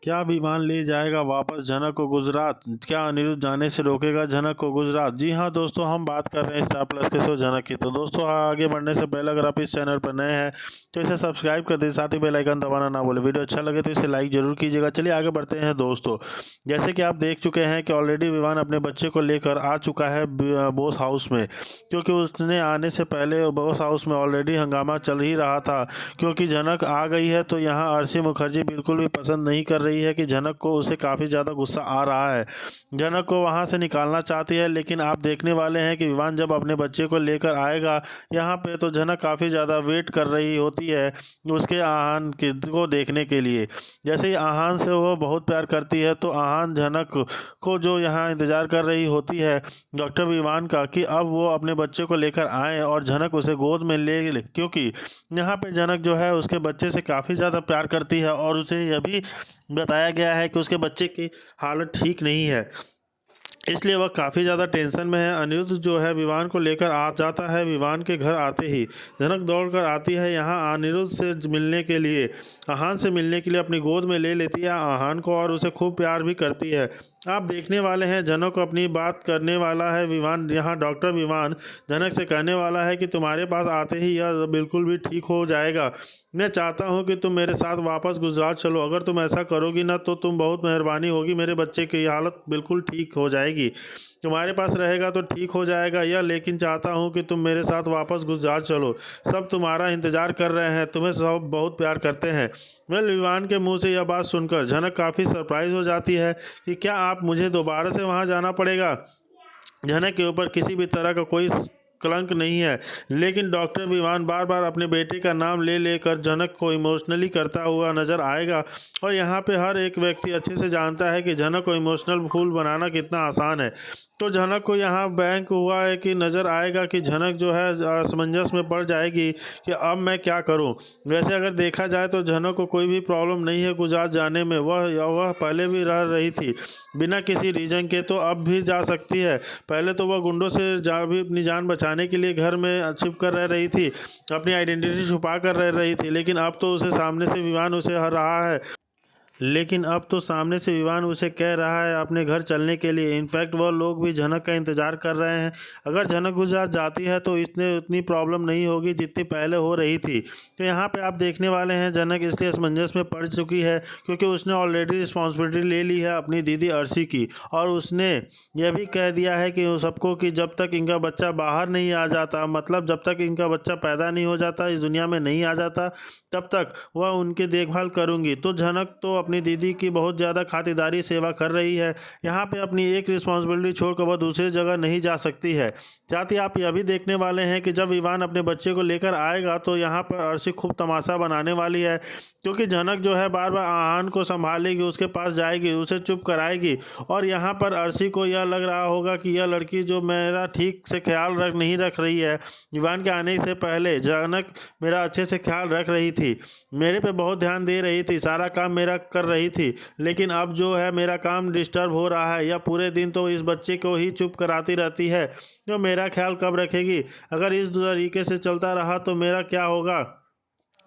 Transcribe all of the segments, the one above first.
क्या विमान ले जाएगा वापस झनक को गुजरात? क्या अनिरुद्ध जाने से रोकेगा झनक को गुजरात? जी हाँ दोस्तों, हम बात कर रहे हैं स्टार प्लस के शो झनक की। तो दोस्तों आगे बढ़ने से पहले अगर आप इस चैनल पर नए हैं तो इसे सब्सक्राइब कर दीजिए, साथ ही बेल आइकन दबाना ना भूलें। वीडियो अच्छा लगे तो इसे लाइक जरूर कीजिएगा। चलिए आगे बढ़ते हैं दोस्तों। जैसे कि आप देख चुके हैं कि ऑलरेडी विवान अपने बच्चे को लेकर आ चुका है बोस हाउस में, क्योंकि उसने आने से पहले बोस हाउस में ऑलरेडी हंगामा चल ही रहा था। क्योंकि झनक आ गई है तो यहाँ अर्शी मुखर्जी बिल्कुल भी पसंद नहीं कर रही है कि झनक को उसे काफ़ी ज़्यादा गुस्सा आ रहा है, झनक को वहाँ से निकालना चाहती है। लेकिन आप देखने वाले हैं कि विवान जब अपने बच्चे को लेकर आएगा यहाँ पे तो झनक काफ़ी ज़्यादा वेट कर रही होती है उसके आहान को देखने के लिए। जैसे ही आहान से वो बहुत प्यार करती है तो आहान झनक को जो यहाँ इंतज़ार कर रही होती है डॉक्टर विवान का कि अब वो अपने बच्चे को लेकर आए और झनक उसे गोद में ले, क्योंकि यहाँ पे झनक जो है उसके बच्चे से काफ़ी ज़्यादा प्यार करती है और उसे यह भी बताया गया है कि उसके बच्चे की हालत ठीक नहीं है, इसलिए वह काफ़ी ज़्यादा टेंशन में है। अनिरुद्ध जो है विवान को लेकर आ जाता है। विवान के घर आते ही झनक दौड़कर आती है यहाँ अनिरुद्ध से मिलने के लिए, आहान से मिलने के लिए अपनी गोद में ले लेती है आहान को और उसे खूब प्यार भी करती है। आप देखने वाले हैं झनक को अपनी बात करने वाला है विवान। यहाँ डॉक्टर विवान झनक से कहने वाला है कि तुम्हारे पास आते ही यह बिल्कुल भी ठीक हो जाएगा। मैं चाहता हूँ कि तुम मेरे साथ वापस गुजरात चलो। अगर तुम ऐसा करोगी ना तो तुम बहुत मेहरबानी होगी, मेरे बच्चे की हालत बिल्कुल ठीक हो जाएगी। तुम्हारे पास रहेगा तो ठीक हो जाएगा यह, लेकिन चाहता हूँ कि तुम मेरे साथ वापस गुजरात चलो। सब तुम्हारा इंतज़ार कर रहे हैं, तुम्हें सब बहुत प्यार करते हैं। विवान के मुंह से यह बात सुनकर झनक काफ़ी सरप्राइज हो जाती है कि क्या आप मुझे दोबारा से वहाँ जाना पड़ेगा। झनक के ऊपर किसी भी तरह का कोई कलंक नहीं है, लेकिन डॉक्टर विवान बार बार अपने बेटे का नाम ले लेकर झनक को इमोशनली करता हुआ नज़र आएगा। और यहाँ पे हर एक व्यक्ति अच्छे से जानता है कि झनक को इमोशनल फूल बनाना कितना आसान है। तो झनक को यहाँ बैंक हुआ है कि नज़र आएगा कि झनक जो है असमंजस में पड़ जाएगी कि अब मैं क्या करूँ। वैसे अगर देखा जाए तो झनक को कोई भी प्रॉब्लम नहीं है गुजरात जाने में, वह पहले भी रह रही थी बिना किसी रीज़न के, तो अब भी जा सकती है। पहले तो वह गुंडों से भी अपनी जान बचाने के लिए घर में छिप कर रह रही थी, अपनी आइडेंटिटी छुपा कर रह रही थी, लेकिन अब तो उसे सामने से विवान उसे हर रहा है। लेकिन अब तो सामने से विवान उसे कह रहा है अपने घर चलने के लिए। इनफैक्ट वह लोग भी झनक का इंतज़ार कर रहे हैं। अगर झनक गुजरात जाती है तो इसने उतनी प्रॉब्लम नहीं होगी जितनी पहले हो रही थी। तो यहाँ पे आप देखने वाले हैं झनक इसलिए असमंजस में पड़ चुकी है क्योंकि उसने ऑलरेडी रिस्पॉन्सिबिलिटी ले ली है अपनी दीदी अर्शी की, और उसने यह भी कह दिया है कि सबको कि जब तक इनका बच्चा बाहर नहीं आ जाता, मतलब जब तक इनका बच्चा पैदा नहीं हो जाता, इस दुनिया में नहीं आ जाता, तब तक वह उनकी देखभाल करूँगी। तो झनक तो अपनी दीदी की बहुत ज़्यादा खातिरदारी सेवा कर रही है। यहाँ पे अपनी एक रिस्पॉन्सिबिलिटी छोड़कर वह दूसरी जगह नहीं जा सकती है। साथ ही आप यह भी देखने वाले हैं कि जब विवान अपने बच्चे को लेकर आएगा तो यहाँ पर अर्शी खूब तमाशा बनाने वाली है, क्योंकि झनक जो है बार बार आहान को संभालेगी, उसके पास जाएगी, उसे चुप कराएगी। और यहाँ पर अर्शी को यह लग रहा होगा कि यह लड़की जो मेरा ठीक से ख्याल नहीं रख रही है, विवान के आने से पहले झनक मेरा अच्छे से ख्याल रख रही थी, मेरे पे बहुत ध्यान दे रही थी, सारा काम मेरा कर रही थी, लेकिन अब जो है मेरा काम डिस्टर्ब हो रहा है। या पूरे दिन तो इस बच्चे को ही चुप कराती रहती है, तो मेरा ख्याल कब रखेगी। अगर इस तरीके से चलता रहा तो मेरा क्या होगा।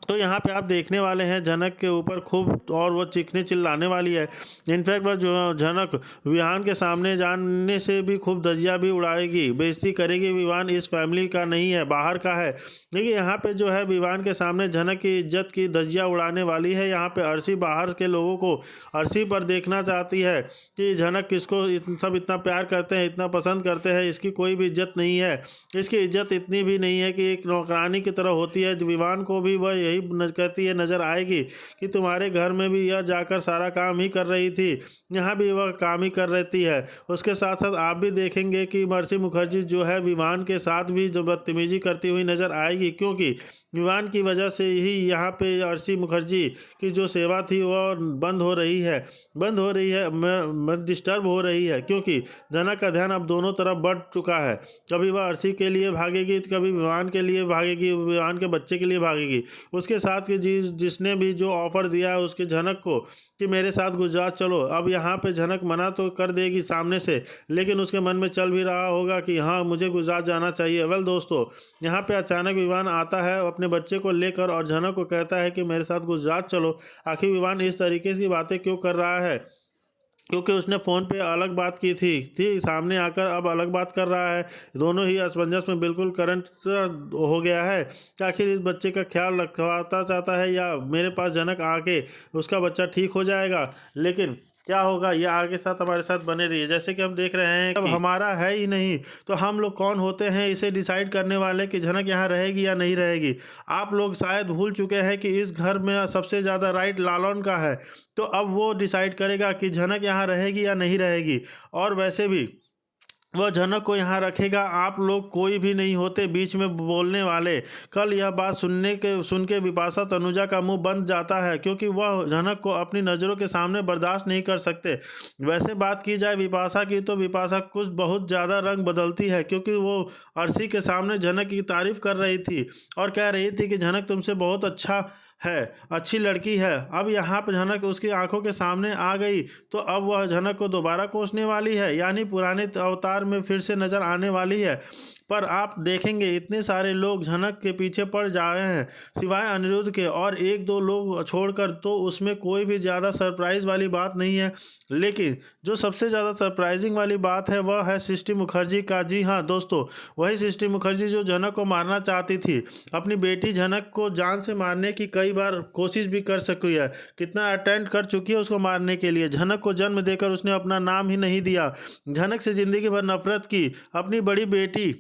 तो यहाँ पे आप देखने वाले हैं झनक के ऊपर खूब, और वो चीखने चिल्लाने वाली है। इनफैक्ट वह जो झनक विवान के सामने जाने से भी खूब धज्जियाँ भी उड़ाएगी, बेइज्जती करेगी। विवान इस फैमिली का नहीं है, बाहर का है। देखिए यहाँ पे जो है विवान के सामने झनक की इज्जत की धज्जियाँ उड़ाने वाली है। यहाँ पे अर्शी बाहर के लोगों को अर्शी पर देखना चाहती है कि झनक किसको सब इतना प्यार करते हैं, इतना पसंद करते हैं, इसकी कोई भी इज्जत नहीं है। इसकी इज्जत इतनी भी नहीं है कि एक नौकरानी की तरह होती है। विवान को भी वह यही कहती है, नज़र आएगी कि तुम्हारे घर में भी यह जाकर सारा काम ही कर रही थी, यहाँ भी वह काम ही कर रहती है। उसके साथ साथ आप भी देखेंगे कि अर्शी मुखर्जी जो है विवान के साथ भी जो बदतमीजी करती हुई नज़र आएगी, क्योंकि विवान की वजह से ही यहाँ पे अर्शी मुखर्जी की जो सेवा थी वह बंद हो रही है, डिस्टर्ब हो रही है, क्योंकि झनक का ध्यान अब दोनों तरफ बढ़ चुका है। कभी वह अर्शी के लिए भागेगी तो कभी विवान के लिए भागेगी, विवान के बच्चे के लिए भागेगी। उसके उसके साथ के जिसने भी जो ऑफ़र दिया है उसके झनक को कि मेरे साथ गुजरात चलो, अब यहाँ पे झनक मना तो कर देगी सामने से, लेकिन उसके मन में चल भी रहा होगा कि हाँ मुझे गुजरात जाना चाहिए। वेल दोस्तों, यहाँ पे अचानक विवान आता है अपने बच्चे को लेकर और झनक को कहता है कि मेरे साथ गुजरात चलो। आखिर विवान इस तरीके की बातें क्यों कर रहा है? क्योंकि उसने फ़ोन पे अलग बात की थी सामने आकर अब अलग बात कर रहा है। दोनों ही असमंजस में बिल्कुल करंट हो गया है कि आखिर इस बच्चे का ख्याल रखवाता चाहता है या मेरे पास झनक आके उसका बच्चा ठीक हो जाएगा। लेकिन क्या होगा, ये आगे साथ हमारे साथ बने रहिए। जैसे कि हम देख रहे हैं अब हमारा है ही नहीं तो हम लोग कौन होते हैं इसे डिसाइड करने वाले कि झनक यहाँ रहेगी या नहीं रहेगी। आप लोग शायद भूल चुके हैं कि इस घर में सबसे ज़्यादा राइट लालौन का है, तो अब वो डिसाइड करेगा कि झनक यहाँ रहेगी या नहीं रहेगी। और वैसे भी वह झनक को यहाँ रखेगा। आप लोग कोई भी नहीं होते बीच में बोलने वाले। कल यह बात सुन के विपाशा तनुजा का मुंह बंद जाता है, क्योंकि वह झनक को अपनी नज़रों के सामने बर्दाश्त नहीं कर सकते। वैसे बात की जाए विपाशा की तो विपाशा कुछ बहुत ज़्यादा रंग बदलती है, क्योंकि वो अर्शी के सामने झनक की तारीफ़ कर रही थी और कह रही थी कि झनक तुमसे बहुत अच्छा है, अच्छी लड़की है। अब यहाँ पर झनक उसकी आंखों के सामने आ गई तो अब वह झनक को दोबारा कोसने वाली है, यानी पुराने अवतार में फिर से नज़र आने वाली है। पर आप देखेंगे इतने सारे लोग झनक के पीछे पड़ जा रहे हैं सिवाय अनिरुद्ध के, और एक दो लोग छोड़कर, तो उसमें कोई भी ज़्यादा सरप्राइज़ वाली बात नहीं है। लेकिन जो सबसे ज़्यादा सरप्राइजिंग वाली बात है वह है सृष्टि मुखर्जी का। जी हाँ दोस्तों, वही सृष्टि मुखर्जी जो झनक को मारना चाहती थी। अपनी बेटी झनक को जान से मारने की कई बार कोशिश भी कर चुकी है, कितना अटेम्प्ट कर चुकी है उसको मारने के लिए। झनक को जन्म देकर उसने अपना नाम ही नहीं दिया, झनक से ज़िंदगी भर नफरत की। अपनी बड़ी बेटी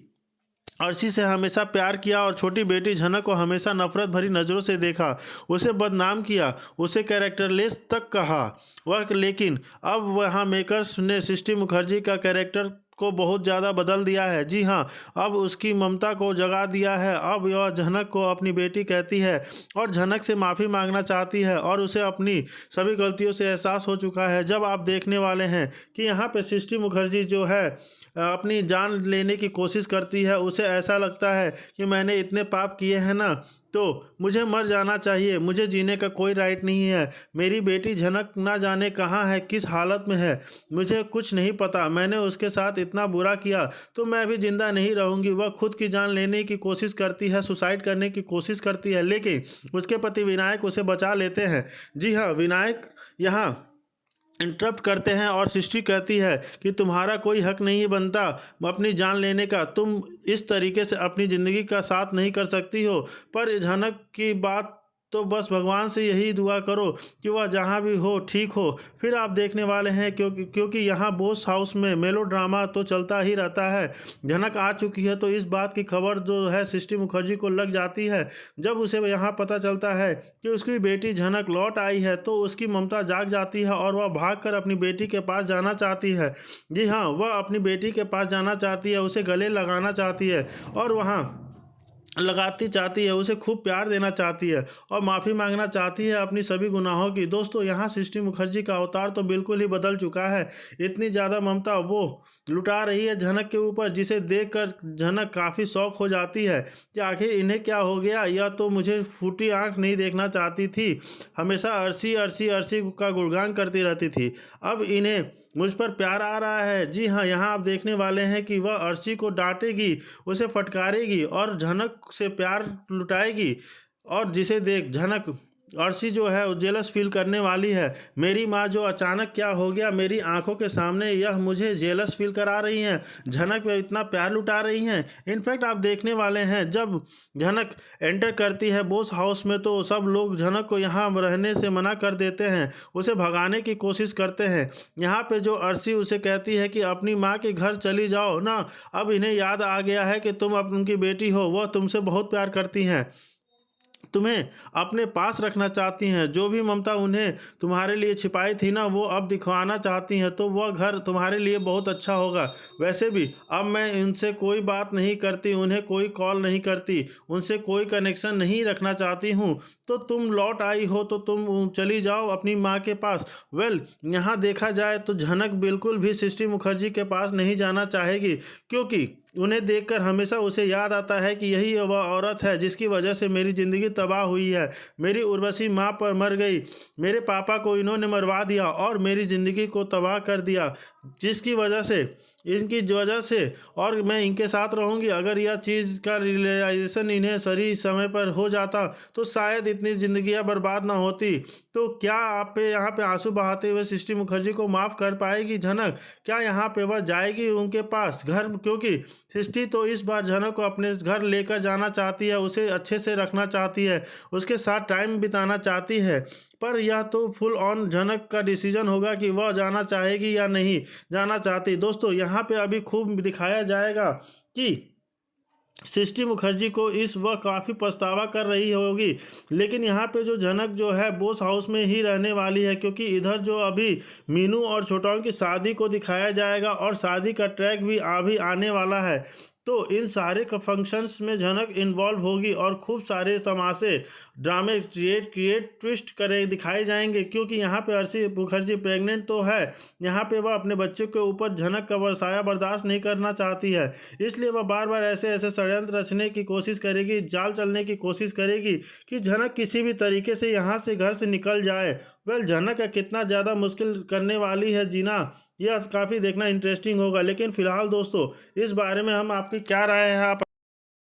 अर्शी से हमेशा प्यार किया और छोटी बेटी झनक को हमेशा नफरत भरी नज़रों से देखा, उसे बदनाम किया, उसे कैरेक्टरलेस तक कहा वह। लेकिन अब वहाँ मेकर्स ने सृष्टि मुखर्जी का कैरेक्टर को बहुत ज़्यादा बदल दिया है। जी हाँ, अब उसकी ममता को जगा दिया है। अब यह झनक को अपनी बेटी कहती है और झनक से माफ़ी मांगना चाहती है और उसे अपनी सभी गलतियों से एहसास हो चुका है। जब आप देखने वाले हैं कि यहाँ पे सृष्टि मुखर्जी जो है अपनी जान लेने की कोशिश करती है, उसे ऐसा लगता है कि मैंने इतने पाप किए हैं ना, तो मुझे मर जाना चाहिए, मुझे जीने का कोई राइट नहीं है। मेरी बेटी झनक ना जाने कहाँ है, किस हालत में है, मुझे कुछ नहीं पता। मैंने उसके साथ इतना बुरा किया तो मैं भी जिंदा नहीं रहूँगी। वह खुद की जान लेने की कोशिश करती है, सुसाइड करने की कोशिश करती है, लेकिन उसके पति विनायक उसे बचा लेते हैं। जी हाँ, विनायक यहाँ इंटरप्ट करते हैं और सृष्टि कहती है कि तुम्हारा कोई हक नहीं बनता अपनी जान लेने का, तुम इस तरीके से अपनी ज़िंदगी का साथ नहीं कर सकती हो। पर झनक की बात तो बस भगवान से यही दुआ करो कि वह जहाँ भी हो ठीक हो। फिर आप देखने वाले हैं क्योंकि यहाँ बोस हाउस में मेलोड्रामा तो चलता ही रहता है। झनक आ चुकी है तो इस बात की खबर जो है सृष्टि मुखर्जी को लग जाती है। जब उसे यहाँ पता चलता है कि उसकी बेटी झनक लौट आई है तो उसकी ममता जाग जाती है और वह भागकर अपनी बेटी के पास जाना चाहती है। जी हाँ, वह अपनी बेटी के पास जाना चाहती है, उसे गले लगाना चाहती है और वहाँ लगाती चाहती है, उसे खूब प्यार देना चाहती है और माफ़ी मांगना चाहती है अपनी सभी गुनाहों की। दोस्तों, यहाँ सृष्टि मुखर्जी का अवतार तो बिल्कुल ही बदल चुका है। इतनी ज़्यादा ममता वो लुटा रही है झनक के ऊपर, जिसे देखकर झनक काफ़ी शौक हो जाती है कि आखिर इन्हें क्या हो गया। यह तो मुझे फूटी आँख नहीं देखना चाहती थी, हमेशा अर्शी अर्शी अर्शी का गुणगान करती रहती थी, अब इन्हें मुझ पर प्यार आ रहा है। जी हाँ, यहाँ आप देखने वाले हैं कि वह अर्शी को डांटेगी, उसे फटकारेगी और झनक से प्यार लुटाएगी, और जिसे देख झनक अर्शी जो है वो जेलस फील करने वाली है। मेरी माँ जो अचानक क्या हो गया मेरी आंखों के सामने, यह मुझे जेलस फील करा रही हैं, झनक पे इतना प्यार लुटा रही हैं। इनफैक्ट आप देखने वाले हैं जब झनक एंटर करती है बोस हाउस में तो सब लोग झनक को यहाँ रहने से मना कर देते हैं, उसे भगाने की कोशिश करते हैं। यहाँ पे जो अर्शी उसे कहती है कि अपनी माँ के घर चली जाओ ना, अब इन्हें याद आ गया है कि तुम अब उनकी बेटी हो, वह तुमसे बहुत प्यार करती हैं, तुम्हें अपने पास रखना चाहती हैं। जो भी ममता उन्हें तुम्हारे लिए छिपाई थी ना, वो अब दिखवाना चाहती हैं, तो वह घर तुम्हारे लिए बहुत अच्छा होगा। वैसे भी अब मैं इनसे कोई बात नहीं करती, उन्हें कोई कॉल नहीं करती, उनसे कोई कनेक्शन नहीं रखना चाहती हूँ। तो तुम लौट आई हो तो तुम चली जाओ अपनी माँ के पास। वेल, यहाँ देखा जाए तो झनक बिल्कुल भी सृष्टि मुखर्जी के पास नहीं जाना चाहेगी, क्योंकि उन्हें देखकर हमेशा उसे याद आता है कि यही वह औरत है जिसकी वजह से मेरी ज़िंदगी तबाह हुई है। मेरी उर्वशी माँ पर मर गई, मेरे पापा को इन्होंने मरवा दिया और मेरी ज़िंदगी को तबाह कर दिया, जिसकी वजह से इनकी वजह से और मैं इनके साथ रहूँगी। अगर यह चीज़ का रियलाइजेशन इन्हें सही समय पर हो जाता तो शायद इतनी ज़िंदगियाँ बर्बाद ना होती। तो क्या आप पे यहाँ पे आंसू बहाते हुए सृष्टि मुखर्जी को माफ़ कर पाएगी झनक? क्या यहाँ पे वह जाएगी उनके पास घर? क्योंकि सृष्टि तो इस बार झनक को अपने घर लेकर जाना चाहती है, उसे अच्छे से रखना चाहती है, उसके साथ टाइम बिताना चाहती है। पर यह तो फुल ऑन झनक का डिसीजन होगा कि वह जाना चाहेगी या नहीं जाना चाहती। दोस्तों यहाँ पे अभी खूब दिखाया जाएगा कि सृष्टि मुखर्जी को इस वह काफ़ी पछतावा कर रही होगी, लेकिन यहाँ पे जो झनक जो है बोस हाउस में ही रहने वाली है, क्योंकि इधर जो अभी मीनू और छोटाओं की शादी को दिखाया जाएगा और शादी का ट्रैक भी अभी आने वाला है। तो इन सारे फंक्शंस में झनक इन्वॉल्व होगी और खूब सारे तमाशे ड्रामे क्रिएट ट्विस्ट करे दिखाए जाएंगे, क्योंकि यहाँ पे अर्शी मुखर्जी प्रेग्नेंट तो है। यहाँ पे वह अपने बच्चे के ऊपर झनक का बरसाया बर्दाश्त नहीं करना चाहती है, इसलिए वह बार बार ऐसे ऐसे षड्यंत्र रचने की कोशिश करेगी, जाल चलने की कोशिश करेगी कि झनक किसी भी तरीके से यहाँ से घर से निकल जाए। वेल, झनक कितना ज़्यादा मुश्किल करने वाली है जीना, यह काफ़ी देखना इंटरेस्टिंग होगा। लेकिन फिलहाल दोस्तों इस बारे में हम आपकी क्या राय है, आप